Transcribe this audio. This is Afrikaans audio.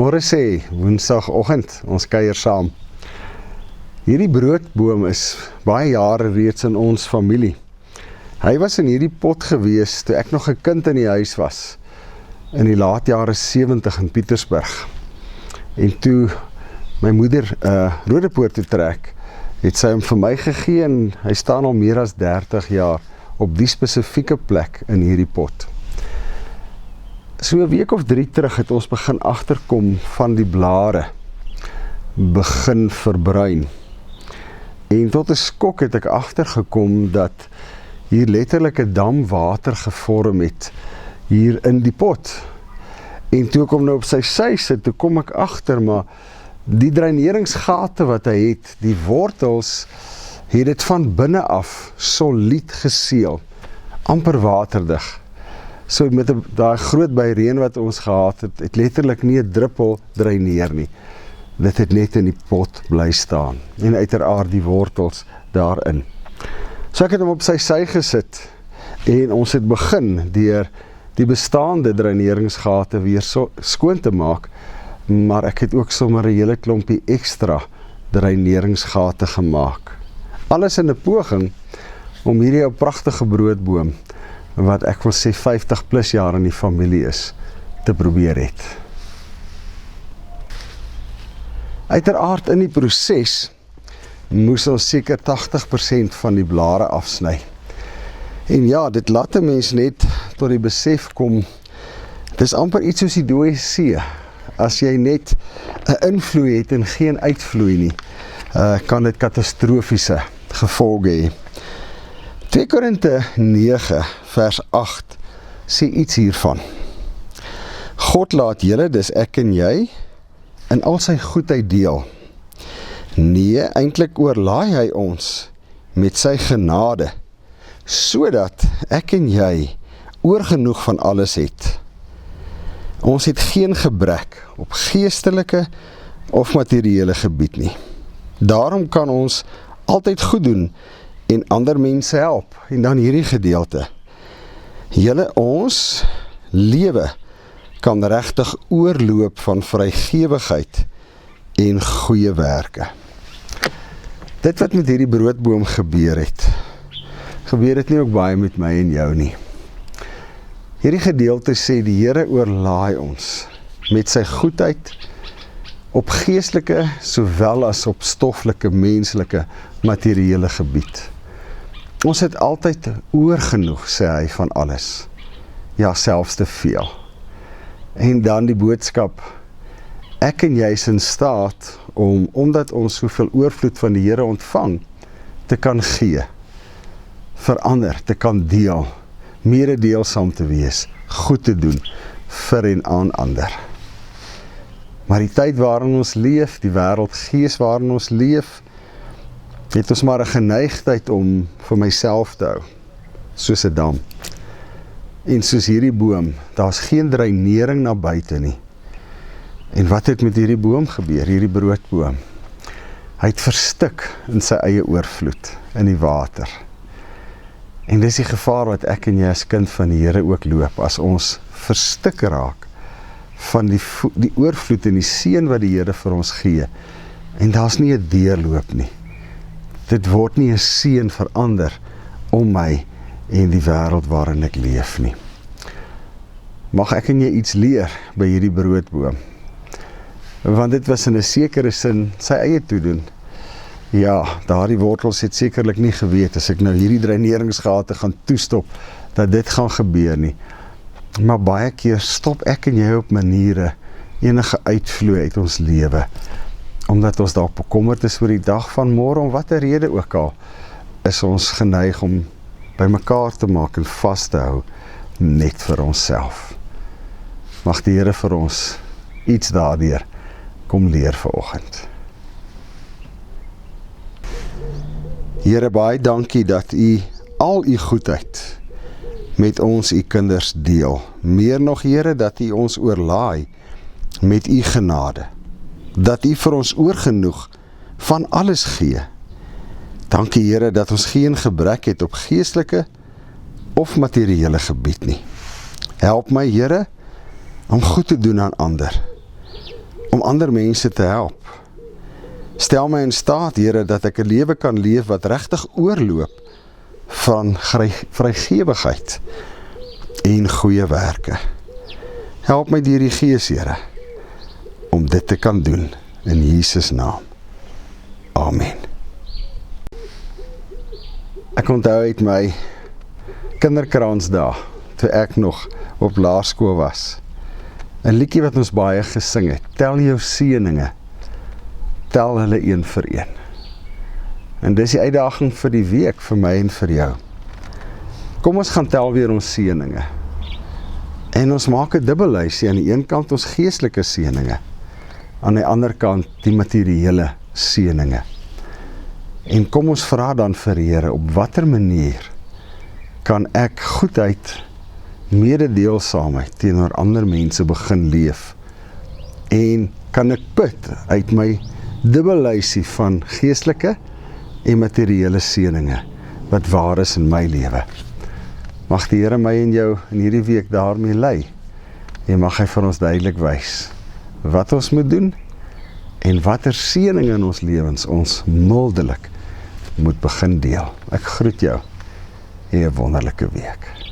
Môre sê, Woensdagoggend, ons kuier saam. Hierdie broodboom is baie jare reeds in ons familie. Hy was in hierdie pot gewees toe ek nog 'n kind in die huis was, in die laat jare 70 in Pietersburg. En toe my moeder Rodepoort toe trek, het sy hom vir my gegee en hy staan al meer as 30 jaar op die spesifieke plek in hierdie pot. So 'n week of 3 terug het ons begin agterkom van die blare begin verbruin. En tot 'n skok het ek agtergekom dat hier letterlik 'n dam water gevorm het hier in die pot. En toe ek hom nou op sy sy sit, toe kom ek agter, maar die dreineringsgate wat hy het, die wortels, het dit van binne af solied geseël, amper waterdig. So met daai groot by reën wat ons gehad het, het letterlik nie 'n druppel dreineer nie. Dit het net in die pot bly staan en uiteraard die wortels daarin. So ek het hom op sy sy gesit en ons het begin deur die bestaande dreineringsgate weer skoon te maak, maar ek het ook sommer 'n hele klompie ekstra dreineringsgate gemaak. Alles in 'n poging om hierdie ou pragtige broodboom, wat ek wil sê 50 plus jaar in die familie is, te probeer het. Uiteraard in die proses moes ons seker 80% van die blare afsny. En ja, dit laat 'n mens net tot die besef kom, dit is amper iets soos die dooie see. As jy net 'n invloei het en geen uitvloei nie, kan dit katastrofiese gevolge hê. 2 Korinte 9 vers 8 sê iets hiervan. God laat julle, dis ek en jy, in al sy goedheid deel. Nee, eintlik oorlaai hy ons met sy genade, sodat ek en jy oorgenoeg van alles het. Ons het geen gebrek op geestelike of materiële gebied nie. Daarom kan ons altyd goed doen en ander mense help. En dan hierdie gedeelte. Julle, ons lewe kan regtig oorloop van vrygewigheid en goeie werke. Dit wat met hierdie broodboom gebeur het dit nie ook baie met my en jou nie. Hierdie gedeelte sê die Here oorlaai ons met sy goedheid op geestelike sowel as op stoffelike, menslike, materiële gebied. Ons het altyd oorgenoeg, sê hy, van alles. Ja, selfs te veel. En dan die boodskap, ek en jy is in staat om, omdat ons soveel oorvloed van die Here ontvang, te kan gee, verander, te kan deel, mededeelsaam te wees, goed te doen, vir en aan ander. Maar die tyd waarin ons leef, die wêreldgees waarin ons leef, het ons maar 'n geneigtheid om vir myself te hou, soos 'n dam. En soos hierdie boom, daar's geen dreinering na buite nie. En wat het met hierdie boom gebeur, hierdie broodboom? Hy het verstik in sy eie oorvloed, in die water. En dis die gevaar wat ek en jy as kind van die Here ook loop, as ons verstik raak van die oorvloed en die seën wat die Here vir ons gee. En daar's nie 'n deurloop nie. Dit word nie 'n seën verander om my en die wêreld waarin ek leef nie. Mag ek en jy iets leer by hierdie broodboom? Want dit was in 'n sekere sin sy eie toedoen. Ja, daardie wortels het sekerlik nie geweet, as ek nou hierdie dreineringsgate gaan toestop, dat dit gaan gebeur nie. Maar baie keer stop ek en jy op maniere enige uitvloei uit ons lewe, omdat ons dalk bekommerd is oor die dag van môre, om watter rede ook al, is ons geneig om by mekaar te maak en vas te hou, net vir onsself. Mag die Here vir ons iets daardeur kom leer vanoggend. Here, baie dankie dat U al U goedheid met ons, U kinders, deel. Meer nog, Here, dat U ons oorlaai met U genade. Dat U vir ons oorgenoeg van alles gee. Dankie, Here, dat ons geen gebrek het op geestelike of materiële gebied nie. Help my, Here, om goed te doen aan ander, om ander mense te help. Stel my in staat, Here, dat ek 'n lewe kan leef wat regtig oorloop van vrygewigheid en goeie werke. Help my deur die Gees, Here, om dit te kan doen in Jesus naam. Amen. Ek onthou uit my kinderkransdae, toe ek nog op laerskool was, 'n liedjie wat ons baie gesing het, tel jou seëninge, tel hulle een vir een. En dis die uitdaging vir die week, vir my en vir jou. Kom ons gaan tel weer ons seëninge. En ons maak 'n dubbellysie, aan die een kant ons geestelike seëninge, aan die ander kant die materiële seëninge. En kom ons vra dan vir die Here, op watter manier kan ek goedheid, mededeelsaamheid teenoor ander mense begin leef? En kan ek put uit my dubbellysie van geestelike en materiële seëninge wat waar is in my lewe? Mag die Here my en jou in hierdie week daarmee lei, en mag hy vir ons duidelik wys wat ons moet doen en watter seëninge in ons lewens ons mildelik moet begin deel. Ek groet jou. Hê 'n wonderlike week.